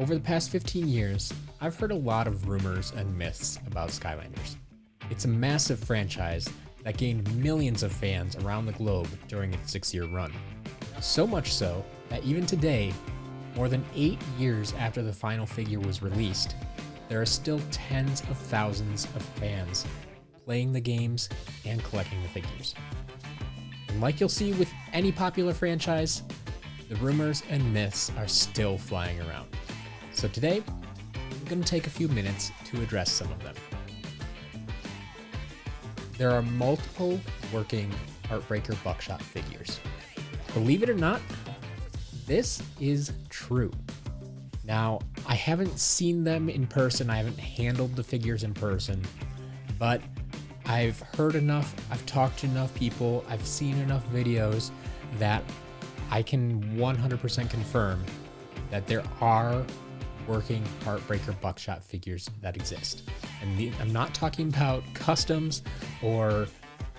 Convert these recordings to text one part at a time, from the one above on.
Over the past 15 years, I've heard a lot of rumors and myths about Skylanders. It's a massive franchise that gained millions of fans around the globe during its 6-year run. So much so that even today, more than 8 years after the final figure was released, there are still tens of thousands of fans playing the games and collecting the figures. And like you'll see with any popular franchise, the rumors and myths are still flying around. So today, I'm going to take a few minutes to address some of them. There are multiple working Heartbreaker Buckshot figures. Believe it or not, this is true. Now, I haven't seen them in person, I haven't handled the figures in person, but I've heard enough, I've talked to enough people, I've seen enough videos that I can 100% confirm that there are working Heartbreaker Buckshot figures that exist. And I'm not talking about customs or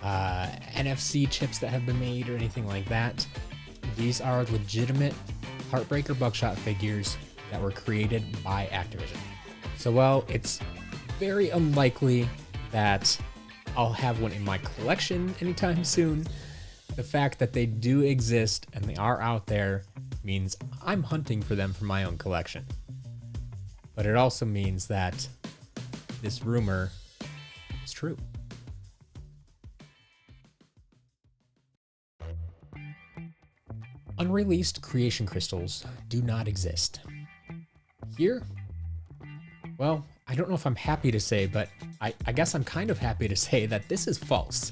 NFC chips that have been made or anything like that. These are legitimate Heartbreaker Buckshot figures that were created by Activision. So while it's very unlikely that I'll have one in my collection anytime soon, the fact that they do exist and they are out there means I'm hunting for them for my own collection. But it also means that this rumor is true. Unreleased creation crystals do not exist. Here, well, I don't know if I'm happy to say, but I guess I'm kind of happy to say that this is false.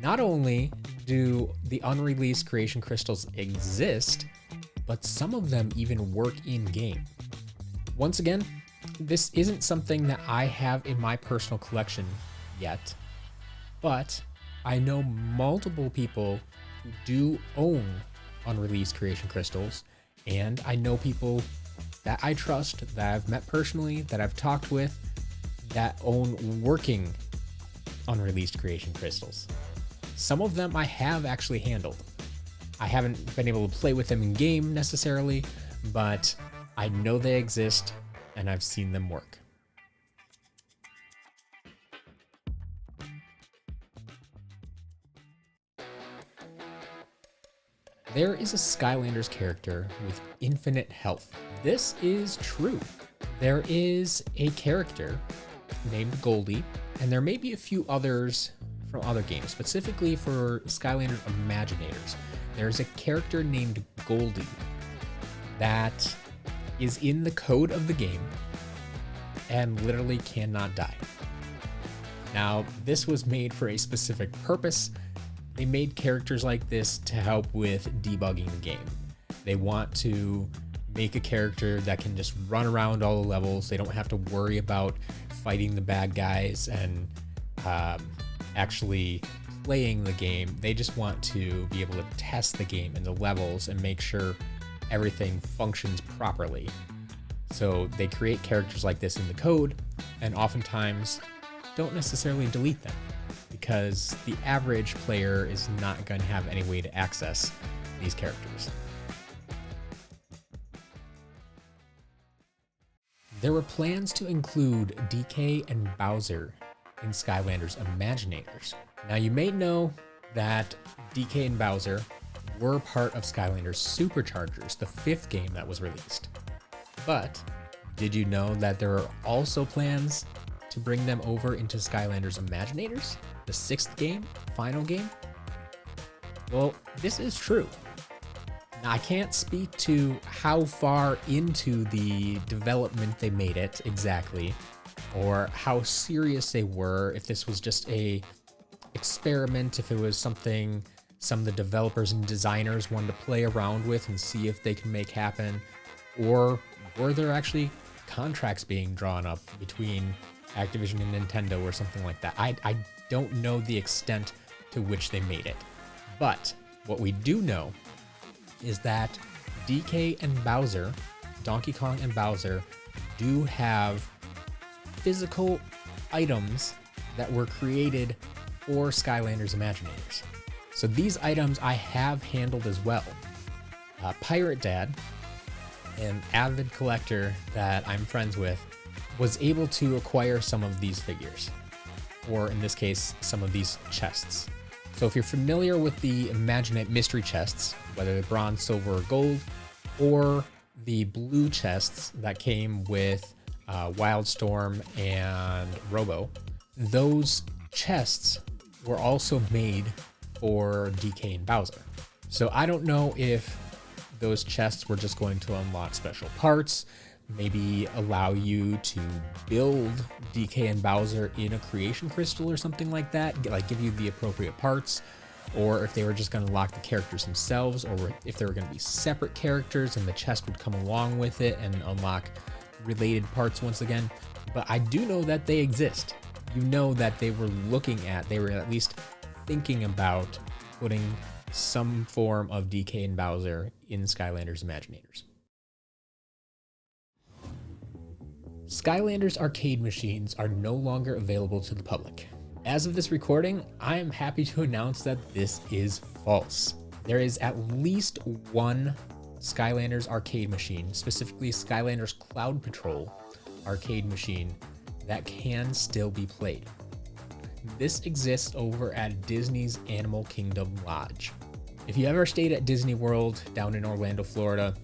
Not only do the unreleased creation crystals exist, but some of them even work in-game. Once again, this isn't something that I have in my personal collection yet, but I know multiple people who do own unreleased creation crystals, and I know people that I trust, that I've met personally, that I've talked with, that own working unreleased creation crystals. Some of them I have actually handled. I haven't been able to play with them in game necessarily, but I know they exist and I've seen them work. There is a Skylanders character with infinite health. This is true. There is a character named Goldie, and there may be a few others from other games, specifically for Skylanders Imaginators. There's a character named Goldie that is in the code of the game and literally cannot die. Now, this was made for a specific purpose. They made characters like this to help with debugging the game. They want to make a character that can just run around all the levels. They don't have to worry about fighting the bad guys and actually playing the game. They just want to be able to test the game and the levels and make sure everything functions properly. So they create characters like this in the code and oftentimes don't necessarily delete them because the average player is not going to have any way to access these characters. There were plans to include DK and Bowser in Skylanders Imaginators. Now you may know that DK and Bowser were part of Skylanders Superchargers, the 5th game that was released. But did you know that there are also plans to bring them over into Skylanders Imaginators, the 6th game, final game? Well, this is true. Now, I can't speak to how far into the development they made it exactly, or how serious they were, if this was just a experiment, if it was something some of the developers and designers wanted to play around with and see if they can make happen, or were there actually contracts being drawn up between Activision and Nintendo or something like that. I don't know the extent to which they made it. But what we do know is that DK and Bowser, Donkey Kong and Bowser, do have physical items that were created for Skylanders Imaginators. So these items I have handled as well. Pirate Dad an avid collector that I'm friends with, was able to acquire some of these figures, or in this case, some of these chests. So if you're familiar with the Imaginite mystery chests, whether they're bronze, silver, or gold, or the blue chests that came with Wildstorm and Robo, those chests were also made for DK and Bowser. So I don't know if those chests were just going to unlock special parts, maybe allow you to build DK and Bowser in a creation crystal or something like that, like give you the appropriate parts, or if they were just going to lock the characters themselves, or if they were going to be separate characters and the chest would come along with it and unlock related parts once again. But I do know that they exist. You know that they were they were at least thinking about putting some form of DK and Bowser in Skylanders Imaginators. Skylanders arcade machines are no longer available to the public. As of this recording, I am happy to announce that this is false. There is at least one Skylanders arcade machine, specifically Skylanders Cloud Patrol arcade machine, that can still be played. This exists over at Disney's Animal Kingdom Lodge. If you ever stayed at Disney World down in Orlando, Florida,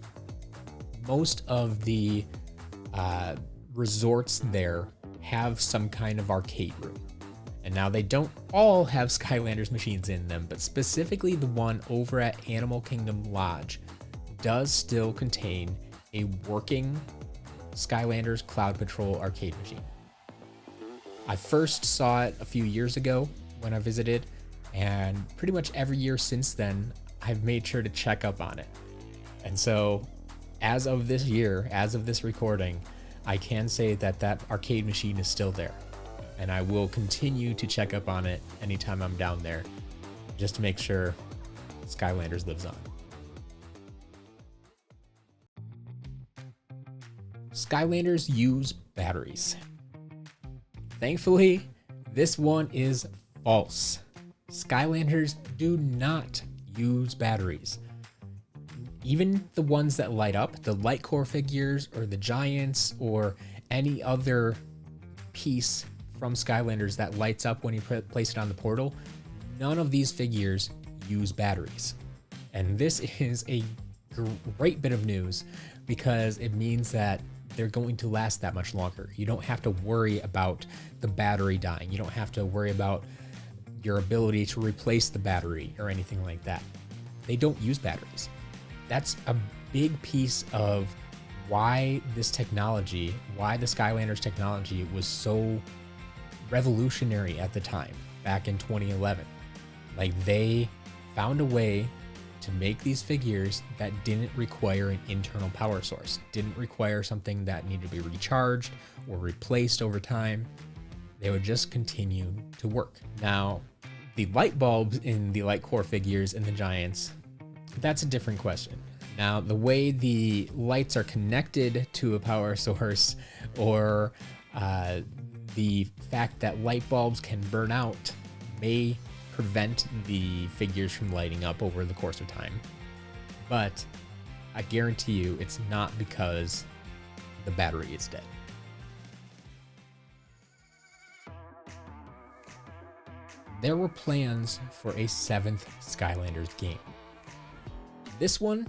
most of the resorts there have some kind of arcade room. And now they don't all have Skylanders machines in them, but specifically the one over at Animal Kingdom Lodge does still contain a working Skylanders Cloud Patrol arcade machine. I first saw it a few years ago when I visited, and pretty much every year since then, I've made sure to check up on it. And so as of this year, as of this recording, I can say that that arcade machine is still there. And I will continue to check up on it anytime I'm down there, just to make sure Skylanders lives on. Skylanders use batteries. Thankfully, this one is false. Skylanders do not use batteries. Even the ones that light up, the light core figures or the giants or any other piece from Skylanders that lights up when you place it on the portal, none of these figures use batteries. And this is a great bit of news because it means that they're going to last that much longer. You don't have to worry about the battery dying. You don't have to worry about your ability to replace the battery or anything like that. They don't use batteries. That's a big piece of why this technology, why the Skylanders technology was so revolutionary at the time, back in 2011. Like, they found a way to make these figures that didn't require an internal power source, didn't require something that needed to be recharged or replaced over time. They would just continue to work. Now, the light bulbs in the light core figures and the giants, that's a different question. Now, the way the lights are connected to a power source, or the fact that light bulbs can burn out, may prevent the figures from lighting up over the course of time. But I guarantee you it's not because the battery is dead. There were plans for a 7th Skylanders game. This one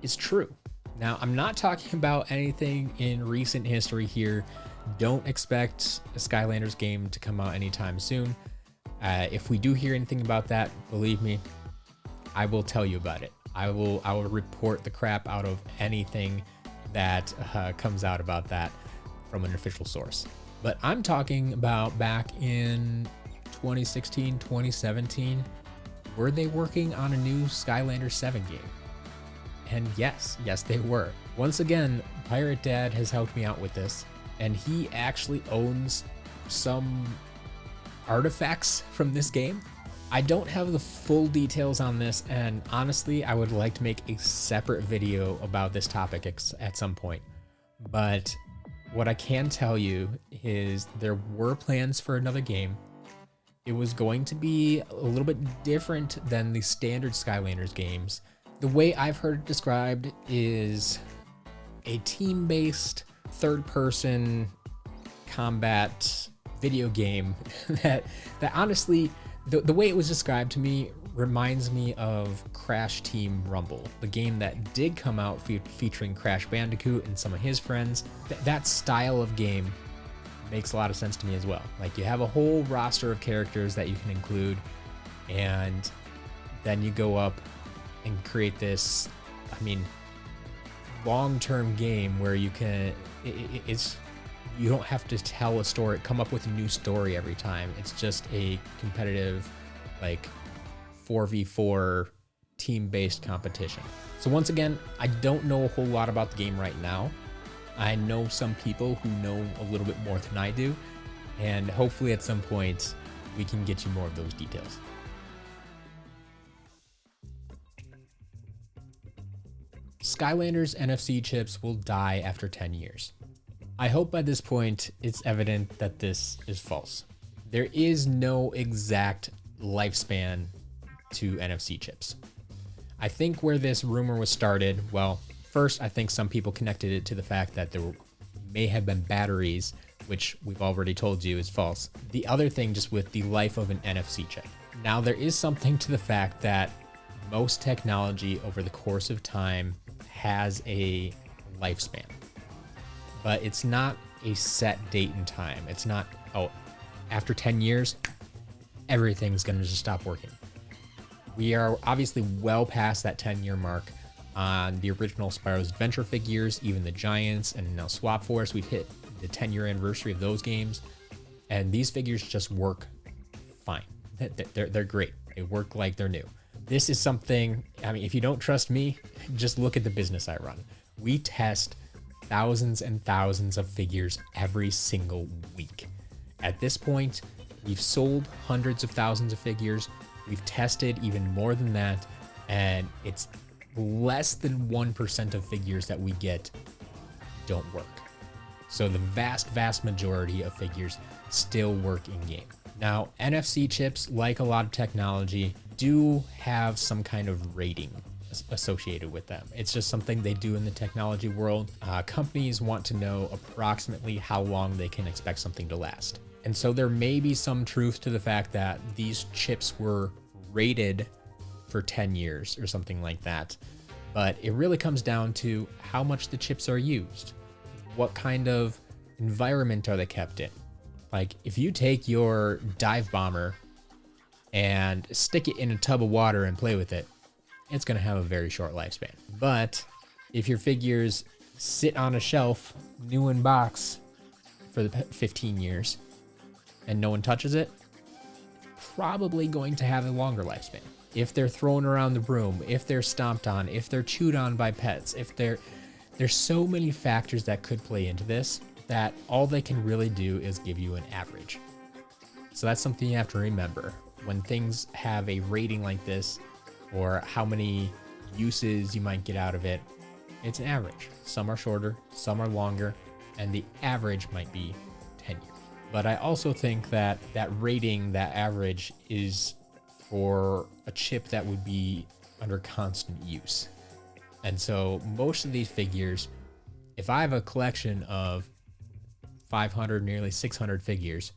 is true. Now, I'm not talking about anything in recent history here. Don't expect a Skylanders game to come out anytime soon. If we do hear anything about that, believe me, I will tell you about it. I will report the crap out of anything that comes out about that from an official source. But I'm talking about back in 2016, 2017. Were they working on a new Skylanders 7 game? And yes, they were. Once again, Pirate Dad has helped me out with this, and he actually owns some artifacts from this game. I don't have the full details on this, and honestly, I would like to make a separate video about this topic at some point. But what I can tell you is there were plans for another game. It was going to be a little bit different than the standard Skylanders games. The way I've heard it described is a team-based third-person combat video game that honestly, the way it was described to me reminds me of Crash Team Rumble, the game that did come out featuring Crash Bandicoot and some of his friends. That style of game makes a lot of sense to me as well. Like, you have a whole roster of characters that you can include, and then you go up and create this, I mean, long-term game where you can, you don't have to tell a story, come up with a new story every time. It's just a competitive, like, 4v4 team-based competition. So once again, I don't know a whole lot about the game right now. I know some people who know a little bit more than I do, and hopefully at some point we can get you more of those details. Skylanders NFC chips will die after 10 years. I hope by this point it's evident that this is false. There is no exact lifespan to NFC chips. I think where this rumor was started, well, first I think some people connected it to the fact that there may have been batteries, which we've already told you is false. The other thing, just with the life of an NFC chip. Now, there is something to the fact that most technology over the course of time has a lifespan, but it's not a set date and time. It's not, oh, after 10 years, everything's gonna just stop working. We are obviously well past that 10-year mark on the original Spyro's Adventure figures, even the Giants, and now Swap Force. We've hit the 10-year anniversary of those games, and these figures just work fine. They're great. They work like they're new. This is something, I mean, if you don't trust me, just look at the business I run. We test thousands and thousands of figures every single week. At this point, we've sold hundreds of thousands of figures. We've tested even more than that, and it's less than 1% of figures that we get don't work. So the vast majority of figures still work in game. Now, NFC chips, like a lot of technology, do have some kind of rating associated with them. It's just something they do in the technology world. Companies want to know approximately how long they can expect something to last. And so there may be some truth to the fact that these chips were rated for 10 years or something like that. But it really comes down to how much the chips are used. What kind of environment are they kept in? Like, if you take your dive bomber and stick it in a tub of water and play with it, it's gonna have a very short lifespan. But if your figures sit on a shelf, new in box, for the 15 years, and no one touches it, probably going to have a longer lifespan. If they're thrown around the room, if they're stomped on, if they're chewed on by pets, there's so many factors that could play into this that all they can really do is give you an average. So that's something you have to remember. When things have a rating like this, or how many uses you might get out of it, it's an average. Some are shorter, some are longer, and the average might be 10 years. But I also think that that rating, that average, is for a chip that would be under constant use. And so most of these figures, if I have a collection of 500, nearly 600 figures,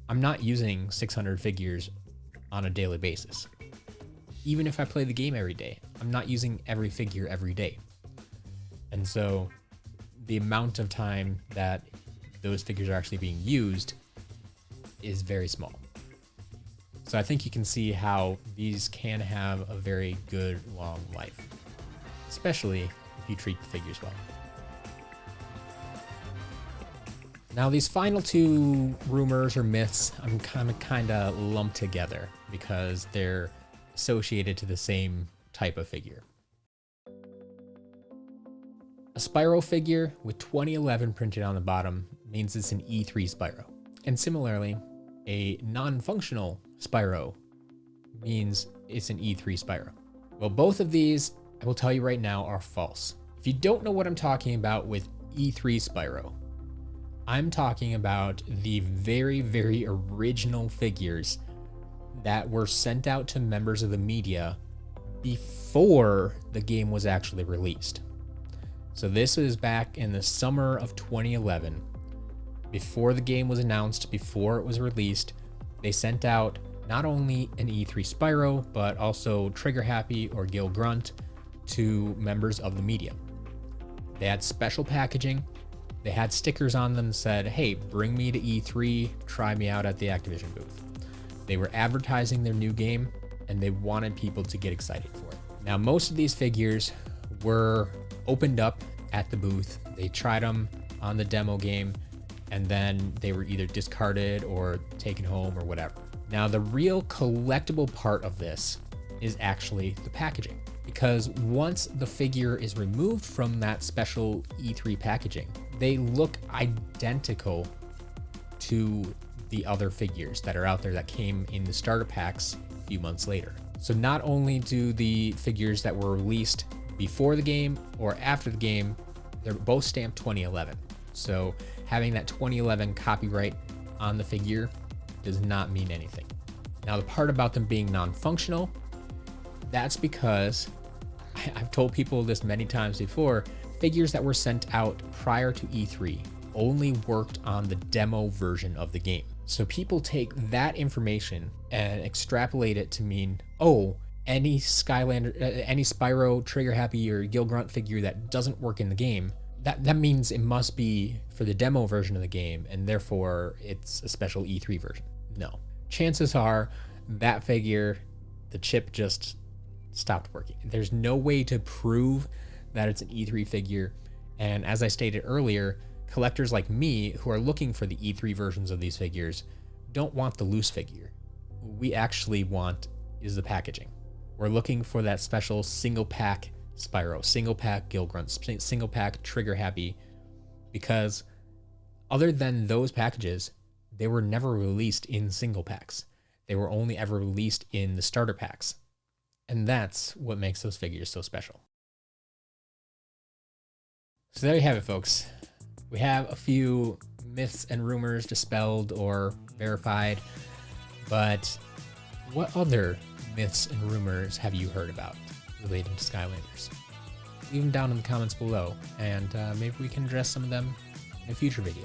I'm not using 600 figures on a daily basis. Even if I play the game every day, I'm not using every figure every day. And so the amount of time that those figures are actually being used is very small. So I think you can see how these can have a very good long life, especially if you treat the figures well. Now, these final two rumors or myths, I'm kind of lumped together because they're associated to the same type of figure. A Spyro figure with 2011 printed on the bottom means it's an E3 Spyro. And similarly, a non-functional Spyro means it's an E3 Spyro. Well, both of these, I will tell you right now, are false. If you don't know what I'm talking about with E3 Spyro, I'm talking about the very original figures that were sent out to members of the media before the game was actually released. So this was back in the summer of 2011. Before the game was announced, before it was released, they sent out not only an E3 Spyro, but also Trigger Happy or Gil Grunt to members of the media. They had special packaging. They had stickers on them that said, hey, bring me to E3, try me out at the Activision booth. They were advertising their new game, and they wanted people to get excited for it. Now, most of these figures were opened up at the booth. They tried them on the demo game, and then they were either discarded or taken home or whatever. Now, the real collectible part of this is actually the packaging, because once the figure is removed from that special E3 packaging, they look identical to the other figures that are out there that came in the starter packs a few months later. So not only do the figures that were released before the game or after the game, they're both stamped 2011. So having that 2011 copyright on the figure does not mean anything. Now, the part about them being non-functional, that's because I've told people this many times before, figures that were sent out prior to E3 only worked on the demo version of the game. So people take that information and extrapolate it to mean, oh, any Spyro, Trigger Happy, or Gil Grunt figure that doesn't work in the game, that means it must be for the demo version of the game, and therefore it's a special E3 version. No. Chances are that figure, the chip just stopped working. There's no way to prove that it's an E3 figure. And as I stated earlier, collectors like me who are looking for the E3 versions of these figures don't want the loose figure. What we actually want is the packaging. We're looking for that special single pack Spyro, single pack Gil Grunt, single pack Trigger Happy, because other than those packages, they were never released in single packs. They were only ever released in the starter packs. And that's what makes those figures so special. So there you have it, folks. We have a few myths and rumors dispelled or verified, but what other myths and rumors have you heard about relating to Skylanders? Leave them down in the comments below, and maybe we can address some of them in a future video.